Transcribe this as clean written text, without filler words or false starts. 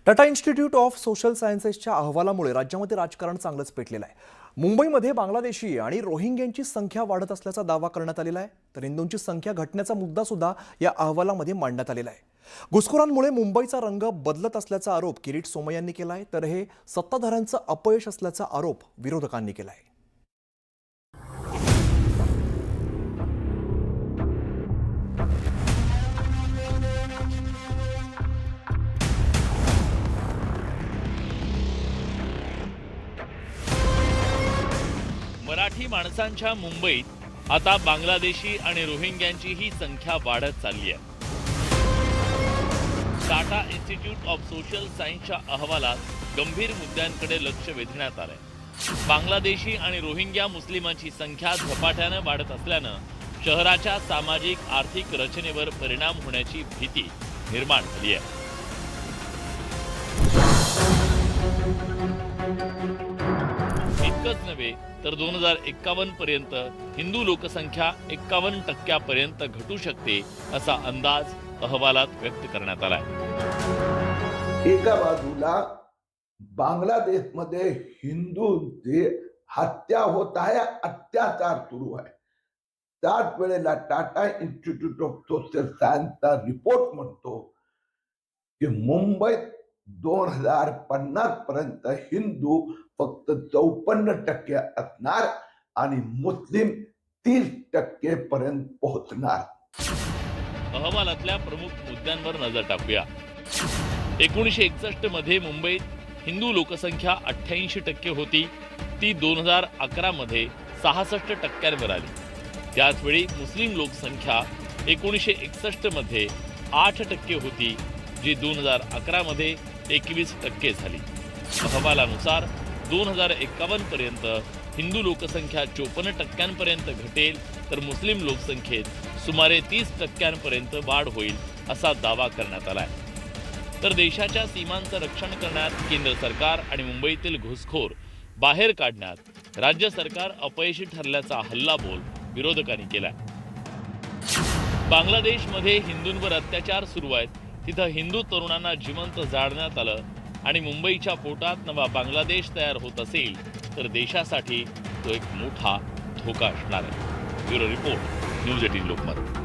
Tata institute of social सायन्सेसच्या अहवालामुळे राज्यामध्ये राजकारण चांगलंच पेटलेलं आहे। मुंबईमध्ये बांगलादेशी आणि रोहिंग्यांची संख्या वाढत असल्याचा दावा करण्यात आलेला आहे, तर हिंदूंची संख्या घटण्याचा मुद्दा सुद्धा या अहवालामध्ये मांडण्यात आलेला आहे। घुसखोरांमुळे मुंबईचा रंग बदलत असल्याचा आरोप किरीट सोमय्यांनी केलाय, तर हे सत्ताधाऱ्यांचं अपयश असल्याचा आरोप विरोधकांनी केलाय। मराठी माणसांच्या मुंबईत आता बांगलादेशी आणि रोहिंग्यांची ही संख्या वाढत चालली आहे। टाटा इन्स्टिट्यूट ऑफ सोशल सायन्सच्या अहवालात गंभीर मुद्द्यांकडे लक्ष वेधण्यात आलंय। बांगलादेशी आणि रोहिंग्या मुस्लिमांची संख्या झपाट्याने वाढत असल्यानं शहराच्या सामाजिक आर्थिक रचनेवर परिणाम होण्याची भीती निर्माण झाली आहे। इतकंच नव्हे तर 2051 पर्यंत हिंदू लोकसंख्या 51% घटू शकते असा अंदाज अहवालात व्यक्त करण्यात आलाय। एका बाजूला बांगलादेशमध्ये हिंदूंची हत्या होत आहे, अत्याचार सुरू आहे। त्याच वेळेला टाटा इन्स्टिट्यूट ऑफ सोशल सायन्सचा रिपोर्ट म्हणतो की मुंबईत 2050 पर्यंत हिंदू फक्त 54% असणार आणि मुस्लिम 30% पर्यंत पोहोचणार। अहवालातल्या प्रमुख मुद्द्यांवर नजर टाकूया। 1961 मध्ये मुंबईत हिंदू लोकसंख्या 88% होती, ती 2011 मध्ये 66% आली। त्याचवेळी मुस्लिम लोकसंख्या 1961 मध्ये 8% होती, जी 2011 मध्ये 21% झाली। अहवालानुसार 2051 पर्यंत हिंदू लोकसंख्या 54% पर्यंत घटेल, तर मुस्लिम लोकसंख्येत सुमारे 30% वाढ होईल असा दावा करण्यात आलाय। तर देशाच्या सीमांचं रक्षण करण्यात केंद्र सरकार आणि मुंबईतील घुसखोर बाहेर काढण्यात राज्य सरकार अपयशी ठरल्याचा हल्लाबोल विरोधकांनी केलाय। बांगलादेशमध्ये हिंदूंवर अत्याचार सुरू आहेत, तिथं हिंदू तरुणांना जिवंत जाळण्यात आलं आणि मुंबईच्या पोटात नवा बांगलादेश तयार होत असेल तर देशासाठी तो एक मोठा धोका असणार आहे। Bureau report, news 18 Lokmat.